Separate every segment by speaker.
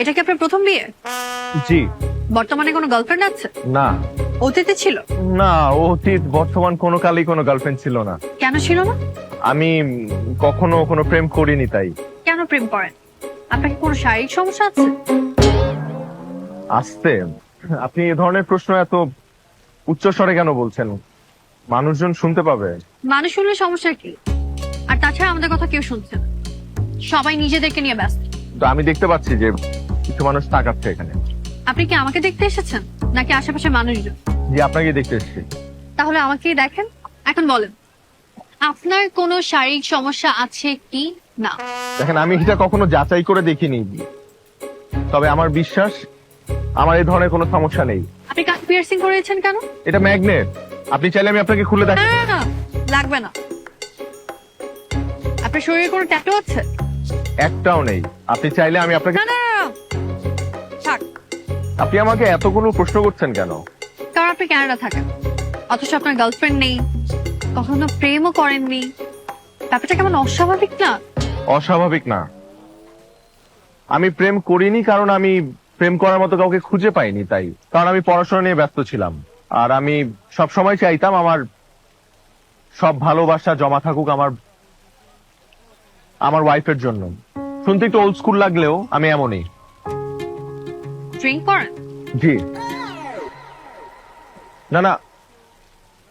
Speaker 1: এটা কি আপনার প্রথম বিয়ে?
Speaker 2: জি।
Speaker 1: বর্তমানে কোনো গার্লফ্রেন্ড আছে?
Speaker 2: না
Speaker 1: অতীতে ছিল?
Speaker 2: না, অতীত বর্তমান কোনো কালেই কোনো গার্লফ্রেন্ড ছিল না।
Speaker 1: কেন ছিল না?
Speaker 2: আমি কখনো কোনো প্রেম করিনি তাই।
Speaker 1: কেন প্রেম করেন? আপনার কি কোনো শারীরিক সমস্যা আছে?
Speaker 2: আসতে আপনি এই ধরনের প্রশ্ন এত উচ্চ স্বরে কেন বলছেন? মানুষজন শুনতে পাবে।
Speaker 1: মানুষ শুনলে সমস্যা কি? আর তাছাড়া আমাদের কথা কেউ শুনছে না, সবাই নিজেদেরকে নিয়ে ব্যস্ত।
Speaker 2: তো আমি দেখতে পাচ্ছি যে কিছু মানুষ তাকাচ্ছে এখানে।
Speaker 1: আপনি কি আমাকে দেখতে এসেছেন নাকি আশেপাশে মানুষজন?
Speaker 2: জি, আপনাকে দেখতে এসেছি।
Speaker 1: তাহলে আমাকেই দেখেন। এখন বলেন, আপনার কোনো শারীরিক সমস্যা আছে কি না?
Speaker 2: দেখেন, আমি এটা কখনো যাচাই করে দেখিনি, তবে আমার বিশ্বাস আমার এই ধরনের কোনো সমস্যা নেই।
Speaker 1: আপনি কান পিয়ার্সিং করেছেন কেন?
Speaker 2: এটা ম্যাগনেট, আপনি চাইলে আমি আপনাকে খুলে
Speaker 1: না
Speaker 2: দেখাই।
Speaker 1: না, না, লাগবে না। আপনার শরীরে কোনো ট্যাটু আছে?
Speaker 2: একটাও নেই। আপনি চাইলে আমি আপনাকে।
Speaker 1: না না না, থাক।
Speaker 2: আপনি আমাকে এতগুলো প্রশ্ন করছেন কেন?
Speaker 1: কারণ আপনি কানাডা থাকেন, অথচ আপনার গার্লফ্রেন্ড নেই, কখনো প্রেমও করেননি। ব্যাপারটা কেমন অস্বাভাবিক না?
Speaker 2: অস্বাভাবিক না। আমি প্রেম করিনি কারণ আমি প্রেম করার মতো কাউকে খুঁজে পাইনি তাই। কারণ আমি পড়াশোনা নিয়ে ব্যস্ত ছিলাম। আর আমি সব সময় চাইতাম আমার সব ভালোবাসা জমা থাকুক আমার ওয়াইফের জন্য। শুনতে একটু ওল্ড স্কুল লাগলেও আমি এমনই।
Speaker 1: ড্রিঙ্ক করেন?
Speaker 2: জি। না না,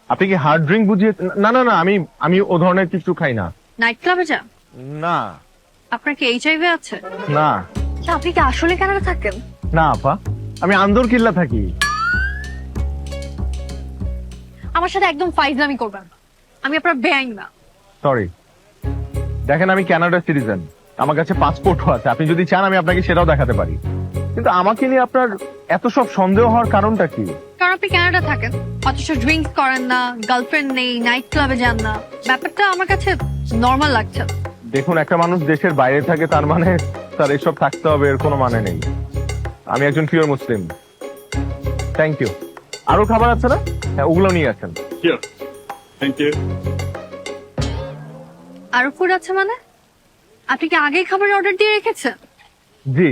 Speaker 2: আপনি কি হার্ড ড্রিঙ্ক বুঝিয়ে? না না না, আমি ও ধরনের কিছু খাই না।
Speaker 1: নাইট ক্লাবে যান?
Speaker 2: না
Speaker 1: আপনার কি এইচআইভি আছে?
Speaker 2: না
Speaker 1: তা আপনি কি আসলে কানাডা থাকেন?
Speaker 2: না আপা, আমি আন্দর কিল্লা থাকি।
Speaker 1: আমার সাথে একদম ফাইজলামি করবেন না, আমি আপনার বেআইন না।
Speaker 2: সরি। দেখেন, আমি কানাডা সিটিজেন, আমার কাছে পাসপোর্টও আছে। আপনি যদি চান আমি আপনাকে সেটাও দেখাতে পারি। কিন্তু আমাকে নিয়ে আপনার এত সব সন্দেহ হওয়ার কারণটা কি?
Speaker 1: কারণ আপনি কানাডা থাকেন, অথচ ড্রিঙ্কস করেন না, গার্লফ্রেন্ড নেই, নাইট ক্লাবে যান না। ব্যাপারটা আমার কাছে নর্মাল লাগছে না।
Speaker 2: দেখুন, একটা মানুষ দেশের বাইরে থাকে তার মানে তার এসব থাকতে হবে এর কোনো মানে নেই। আমি একজন পিওর মুসলিম। Thank you. আরো খাবার আছে না? হ্যাঁ, ওগুলো নিয়ে আসেন।
Speaker 3: Here. Thank you.
Speaker 1: আরো ফুড আছে মানে? আপনি কি আগেই খাবার অর্ডার দিয়ে রেখেছেন?
Speaker 2: জি।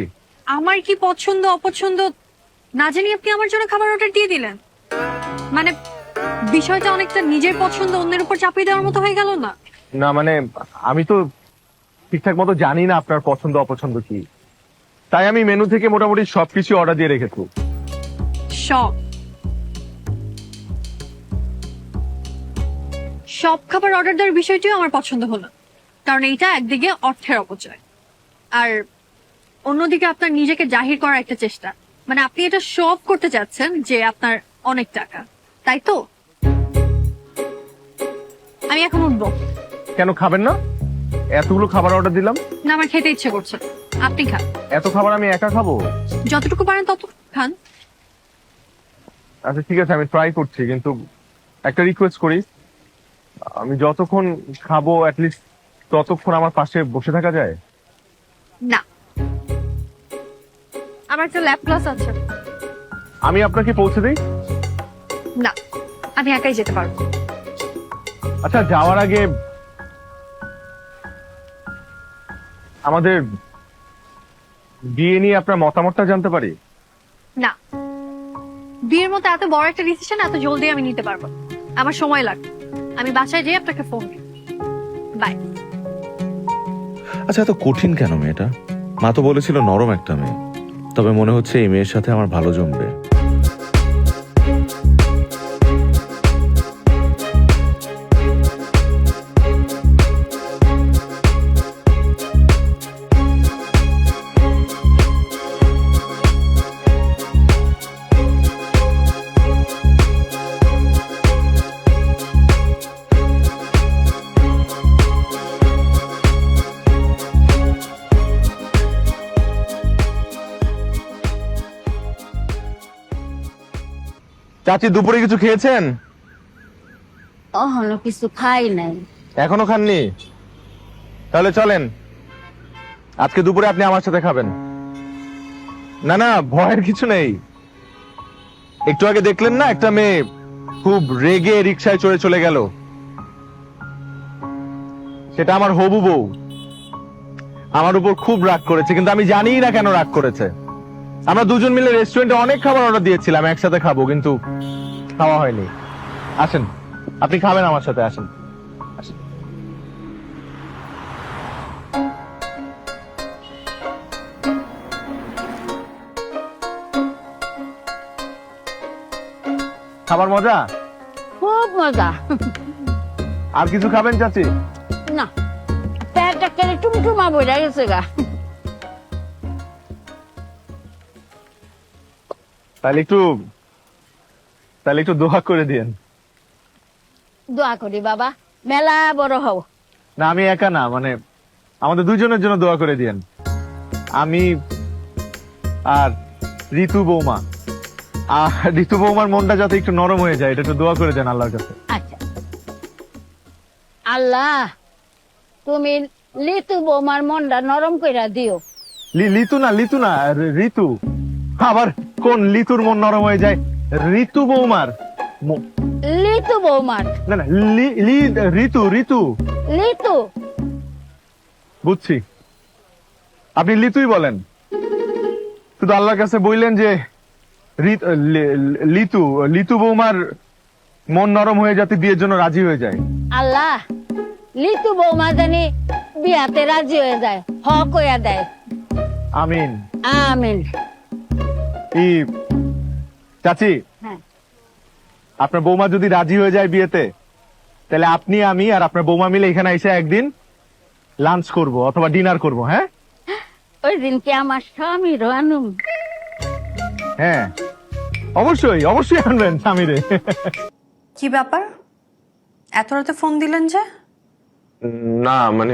Speaker 1: আমার কি পছন্দ অপছন্দ না জানি আপনি আমার জন্য খাবার অর্ডার দিয়ে দিলেন? মানে বিষয়টা অনেকটা নিজের পছন্দ অন্যের উপর চাপিয়ে দেওয়ার মতো হয়ে গেল না?
Speaker 2: না মানে, আমি তো ঠিকঠাক মতো জানি না আপনার পছন্দ অপছন্দ কি, তাই আমি মেনু থেকে মোটামুটি সবকিছু অর্ডার দিয়ে রেখেছি।
Speaker 1: সব খাবার অর্ডার দেওয়ার বিষয়টিও আমার পছন্দ হলো, কারণ এইটা একদিকে অর্থের অপচয়, আর অন্যদিকে আপনার নিজেকে জাহির করার একটা চেষ্টা। মানে আপনি এটা শো অফ করতে চাচ্ছেন যে আপনার অনেক টাকা, তাই তো? আমি এখন উঠবো।
Speaker 2: কেন খাবেন না? এতগুলো খাবার অর্ডার দিলাম।
Speaker 1: না, আমার খেতে ইচ্ছে করছে, আপনি খান।
Speaker 2: এত খাবার আমি একা খাবো?
Speaker 1: যতটুকু পারেন তত খান।
Speaker 2: আচ্ছা ঠিক আছে, আমি ট্রাই করছি, কিন্তু একটা রিকোয়েস্ট করি, আমি যতক্ষণ খাবো অ্যাটলিস্ট ততক্ষণ আমার পাশে বসে থাকা যায়?
Speaker 1: না, আমার একটা ল্যাব ক্লাস আছে।
Speaker 2: আমি আপনাকে পৌঁছে দিই?
Speaker 1: না, আমি একাই যেতে পারবো।
Speaker 2: আচ্ছা, যাওয়ার আগে আমাদের বিয়ে নিয়ে আপনার মতামতটা জানতে পারি?
Speaker 1: না, বিয়ের মতো এত বড় একটা ডিসিশন এত জলদি আমি নিতে পারবো না। আমার সময় লাগবে। আমি বাসায় যেয়ে আপনাকে ফোন দিই। বাই।
Speaker 4: আচ্ছা, এত কঠিন কেন মেয়েটা? মা তো বলেছিল নরম একটা মেয়ে, তবে মনে হচ্ছে এই মেয়ের সাথে আমার ভালো জমবে।
Speaker 2: চাচি, দুপুরে কিছু খেয়েছেন?
Speaker 5: অহনো কিছু খাই নাই।
Speaker 2: এখনো খাননি? তাহলে চলেন, আজকে দুপুরে আপনি আমার সাথে খাবেন। না না, ভয়ের কিছু নেই। একটু আগে দেখলেন না একটা মেয়ে খুব রেগে রিকশায় চড়ে চলে গেল? সেটা আমার হবু বউ। আমার উপর খুব রাগ করেছে, কিন্তু আমি জানি না কেন রাগ করেছে। আমরা দুজন মিলে রেস্টুরেন্টে অনেক খাবার অর্ডার দিয়েছিলাম, একসাথে খাবো, কিন্তু খাওয়া হয়নি। আসেন, আপনি খাবেন আমার সাথে, আসেন আসেন। খাবার মজা?
Speaker 5: খুব মজা।
Speaker 2: আর কিছু খাবেন চাচি?
Speaker 5: না, পেট একেবারে টুমটুমা বইরা গেছে গা।
Speaker 2: তাহলে একটু দোয়া করে দিয়েন।
Speaker 5: দোয়া করি বাবা, মেলা বড় হও।
Speaker 2: না, আমি একা না, মানে আমাদের দুজনের জন্য দোয়া করে দিয়েন। আমি আর ঋতু বৌমা, আর ঋতু বৌমার মনটা যাতে একটু নরম হয়ে যায়, এটা একটু দোয়া করে দেন আল্লাহর কাছে।
Speaker 5: আচ্ছা, আল্লাহ তুমি লিতু বৌমার মনটা নরম কইরা দিও।
Speaker 2: লিতু না, ঋতু। আবার কোন লিতুর মন নরম হয়ে যায়? ঋতু বৌমার
Speaker 5: লিতু বৌমার,
Speaker 2: না না, ঋতু।
Speaker 5: লিতু।
Speaker 2: বুঝছি, আপনি লিতুই বলেন, শুধু আল্লাহর কাছে বললেন যে লিতু বৌমার মন নরম হয়ে যাতে বিয়ের জন্য রাজি হয়ে যায়।
Speaker 5: আল্লাহ লিতু বৌমা জানি বিয়াতে রাজি হয়ে যায়, হ কইয়া দেয়।
Speaker 2: আমিন।
Speaker 5: আমিন।
Speaker 2: চাচি,
Speaker 5: হ্যাঁ,
Speaker 2: আপনার বৌমা যদি রাজি হয়ে যায় বিয়েতে, তাহলে আপনি, আমি আর আপনার বৌমা মিলে এখানে এসে একদিন লাঞ্চ করব অথবা ডিনার করব। হ্যাঁ
Speaker 5: ওই দিনকে আমার স্বামী রানুম।
Speaker 2: হ্যাঁ, অবশ্যই আনবেন স্বামীরে।
Speaker 1: কি ব্যাপার, এত রাতে ফোন দিলেন যে?
Speaker 2: না মানে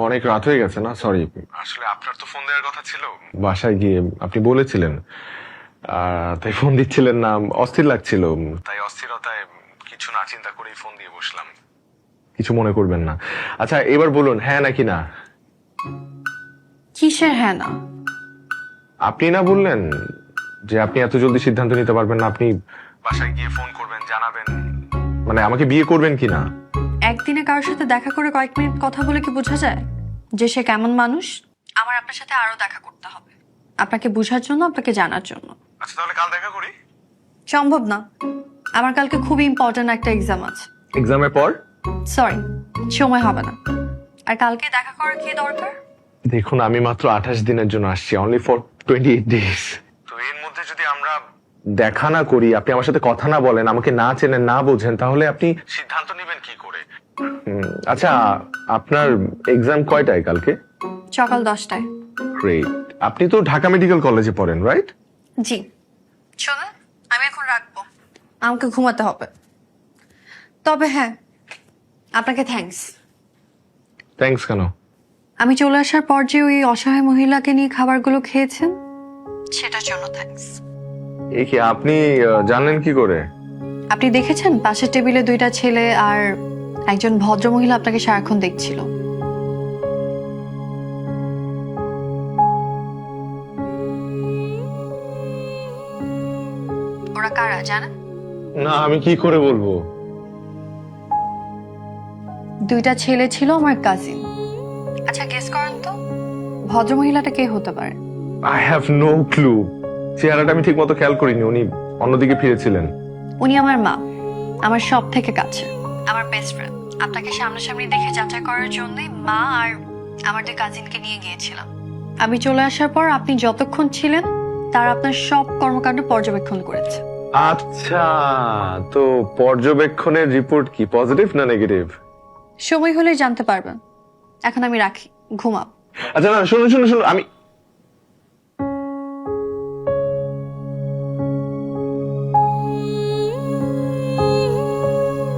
Speaker 2: অনেক রাত হয়ে গেছে না, সরি। আসলে আপনার তো ফোন দেওয়ার কথা ছিল, বাসায় গিয়ে আপনি বলেছিলেন, তাই ফোন দিচ্ছিলেন না, অস্থির লাগছিল, তাই অস্থিরতায় কিছু না চিন্তা করেই ফোন দিয়ে বসলাম। কিছু মনে করবেন না। আচ্ছা এবার বলুন, হ্যাঁ নাকি না?
Speaker 1: কিসের হ্যাঁ না?
Speaker 2: আপনি না বললেন যে আপনি এত জলদি সিদ্ধান্ত নিতে পারবেন না, আপনি বাসায় গিয়ে ফোন করবেন, জানাবেন, মানে আমাকে বিয়ে করবেন কিনা।
Speaker 1: একদিনে কারোর সাথে দেখা করে কয়েক মিনিট কথা বলে কি বোঝা যায় যে সে কেমন মানুষ? আমার আপনার সাথে আরো দেখা করতে হবে, আপনাকে বোঝার জন্য, আপনাকে জানার জন্য।
Speaker 2: আচ্ছা তাহলে কাল দেখা করি।
Speaker 1: সম্ভব না, আমার কালকে খুবই ইম্পর্টেন্ট একটা এক্সাম আছে।
Speaker 2: এক্সামের পর?
Speaker 1: সরি, সময় হবে না। আর কালকে দেখা করার কি দরকার?
Speaker 2: দেখুন, আমি মাত্র 28 দিনের জন্য আসছি, অনলি ফর 28 ডেজ। তো এর মধ্যে যদি আমরা দেখা না করি, আপনি আমার সাথে কথা না বলেন, আমাকে না চেনেন, না বোঝেন, তাহলে আপনি সিদ্ধান্ত নেবেন কি করে? আচ্ছা, আপনার এক্সাম কয়টায় কালকে?
Speaker 1: সকাল 10টায়।
Speaker 2: গ্রেট। আপনি তো ঢাকা মেডিকেল কলেজে পড়েন, রাইট?
Speaker 1: জি। শোনেন, আমি এখন রাখবো, আমাকে ঘুমাতে হবে। তবে হ্যাঁ, আপনাকে থ্যাঙ্কস।
Speaker 2: থ্যাঙ্কস কেন?
Speaker 1: আমি চলে আসার পর যে ওই অসহায় মহিলাকে নিয়ে খাবারগুলো খেয়েছেন, সেটার জন্য থ্যাঙ্কস।
Speaker 2: এ কি, আপনি জানলেন কি করে?
Speaker 1: আপনি দেখেছেন পাশের টেবিলে 2টা ছেলে আর একজন ভদ্র মহিলা আপনাকে সারাক্ষণ দেখছিল। ওরা কারা জানেন?
Speaker 2: না, আমি কি করে বলবো?
Speaker 1: 2টা ছেলে ছিল আমার কাজিন। আচ্ছা গেস করেন তো ভদ্র মহিলাটা কে হতে পারে?
Speaker 2: I have no clue. চেহারাটা আমি ঠিক মতো খেয়াল করিনি, উনি অন্যদিকে ফিরেছিলেন।
Speaker 1: উনি আমার মা, আমার সব থেকে কাছে, আমার বেস্ট ফ্রেন্ড। আপনাকে সামনাসামনি দেখে যাচাই করার জন্যই মা আর আমার 2 কাজিনকে নিয়ে গিয়েছিলাম। আমি চলে আসার পর আপনি যতক্ষণ ছিলেন তার আপনার সব কর্মকাণ্ড পর্যবেক্ষণ করেছে।
Speaker 2: আচ্ছা, তো পর্যবেক্ষণের রিপোর্ট কি, পজিটিভ না নেগেটিভ?
Speaker 1: সময় হলেই জানতে পারবেন। এখন আমি রাখি, ঘুমাও।
Speaker 2: আচ্ছা না, শুনুন, আমি